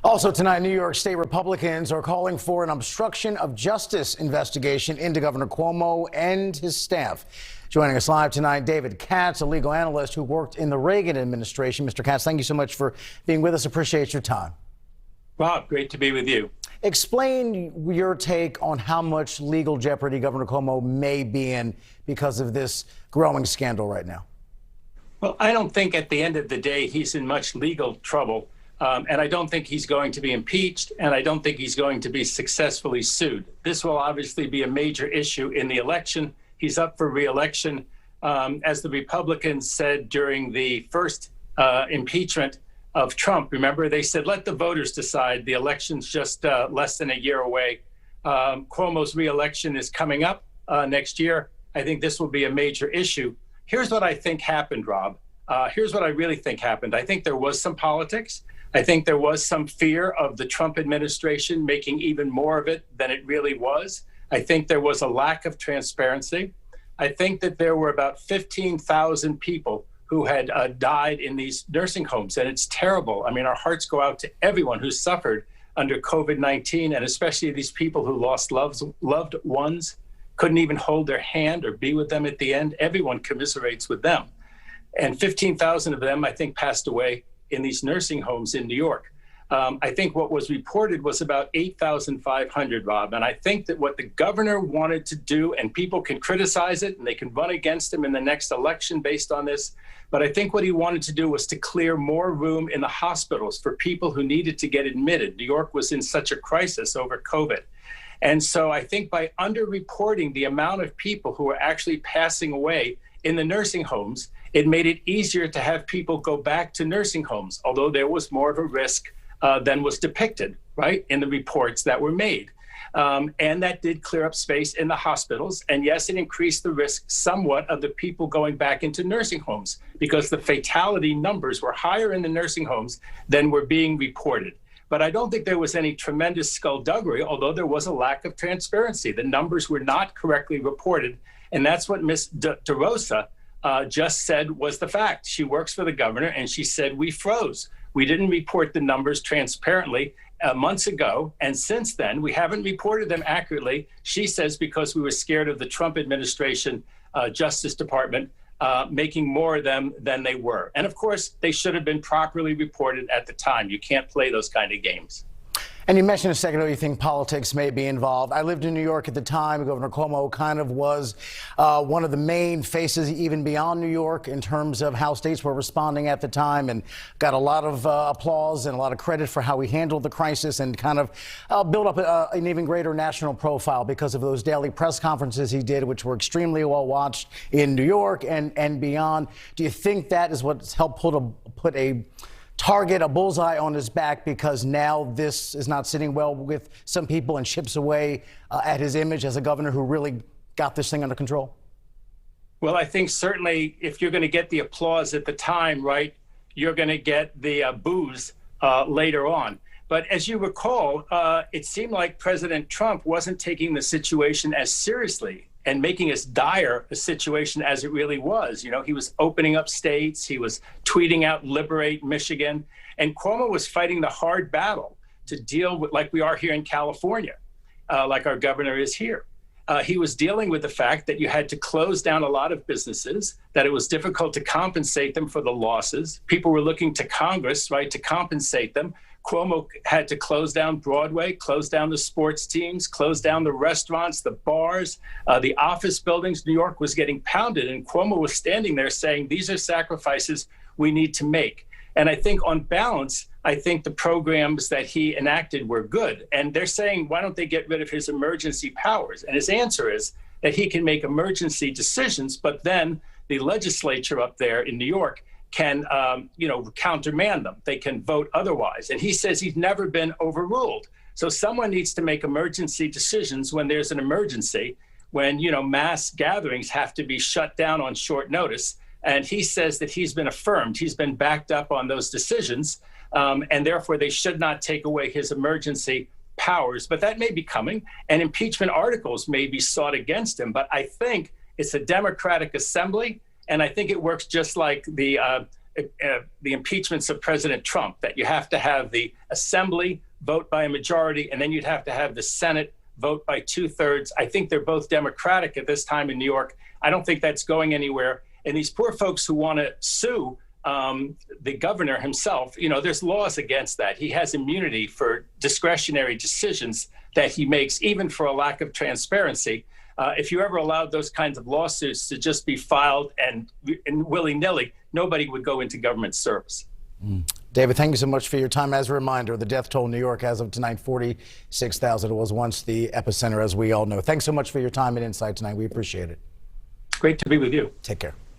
Also tonight, New York State Republicans are calling for an obstruction of justice investigation into Governor Cuomo and his staff. Joining us live tonight, David Katz, a legal analyst who worked in the Reagan administration. Mr. Katz, thank you so much for being with us. Appreciate your time. Rob, great to be with you. Explain your take on how much legal jeopardy Governor Cuomo may be in because of this growing scandal right now. Well, I don't think at the end of the day he's in much legal trouble. And I don't think he's going to be impeached, and I don't think he's going to be successfully sued. This will obviously be a major issue in the election. He's up for re-election. As the Republicans said during the first impeachment of Trump, remember, they said, let the voters decide. The election's just less than a year away. Cuomo's re-election is coming up next year. I think this will be a major issue. Here's what I think happened, Rob. Here's what I really think happened. I think there was some politics. I think there was some fear of the Trump administration making even more of it than it really was. I think there was a lack of transparency. I think that there were about 15,000 people who had died in these nursing homes, and it's terrible. I mean, our hearts go out to everyone who suffered under COVID-19, and especially these people who lost loved ones, couldn't even hold their hand or be with them at the end. Everyone commiserates with them. And 15,000 of them, I think, passed away in these nursing homes in New York. I think what was reported was about 8,500, Rob. And I think that what the governor wanted to do, and people can criticize it and they can run against him in the next election based on this, but I think what he wanted to do was to clear more room in the hospitals for people who needed to get admitted. New York was in such a crisis over COVID. And so I think by underreporting the amount of people who were actually passing away in the nursing homes, it made it easier to have people go back to nursing homes, although there was more of a risk than was depicted, right, in the reports that were made. And that did clear up space in the hospitals. And yes, it increased the risk somewhat of the people going back into nursing homes because the fatality numbers were higher in the nursing homes than were being reported. But I don't think there was any tremendous skullduggery, although there was a lack of transparency. The numbers were not correctly reported. And that's what Ms. DeRosa just said was the fact. She works for the governor, and she said, we froze. We didn't report the numbers transparently months ago. And since then, we haven't reported them accurately. She says because we were scared of the Trump administration, Justice Department, making more of them than they were. And of course, they should have been properly reported at the time. You can't play those kind of games. And you mentioned a second ago you think politics may be involved. I lived in New York at the time. Governor Cuomo kind of was one of the main faces even beyond New York in terms of how states were responding at the time, and got a lot of applause and a lot of credit for how he handled the crisis and kind of built up an even greater national profile because of those daily press conferences he did, which were extremely well watched in New York and beyond. Do you think that is what's helped put a target, a bullseye on his back, because now this is not sitting well with some people and chips away at his image as a governor who really got this thing under control? Well, I think certainly if you're going to get the applause at the time, right, you're going to get the boos later on. But as you recall, it seemed like President Trump wasn't taking the situation as seriously and making as dire a situation as it really was. You know, he was opening up states, he was tweeting out, liberate Michigan, and Cuomo was fighting the hard battle to deal with, like we are here in California, like our governor is here. He was dealing with the fact that you had to close down a lot of businesses, that it was difficult to compensate them for the losses. People were looking to Congress, right, to compensate them. Cuomo had to close down Broadway, close down the sports teams, close down the restaurants, the bars, the office buildings. New York was getting pounded, and Cuomo was standing there saying, these are sacrifices we need to make. And I think on balance, I think the programs that he enacted were good. And they're saying, why don't they get rid of his emergency powers? And his answer is that he can make emergency decisions, but then the legislature up there in New York can, countermand them. They can vote otherwise. And he says he's never been overruled. So someone needs to make emergency decisions when there's an emergency, when, mass gatherings have to be shut down on short notice. And he says that he's been affirmed. He's been backed up on those decisions. And therefore, they should not take away his emergency powers. But that may be coming. And impeachment articles may be sought against him. But I think it's a Democratic assembly. And I think it works just like the the impeachments of President Trump, that you have to have the Assembly vote by a majority, and then you'd have to have the Senate vote by 2/3. I think they're both Democratic at this time in New York. I don't think that's going anywhere. And these poor folks who want to sue the governor himself, there's laws against that. He has immunity for discretionary decisions that he makes, even for a lack of transparency. If you ever allowed those kinds of lawsuits to just be filed and willy-nilly, nobody would go into government service. David, thank you so much for your time. As a reminder, the death toll in New York as of tonight, 46,000. It was once the epicenter, as we all know. Thanks so much for your time and insight tonight. We appreciate it. Great to be with you. Take care.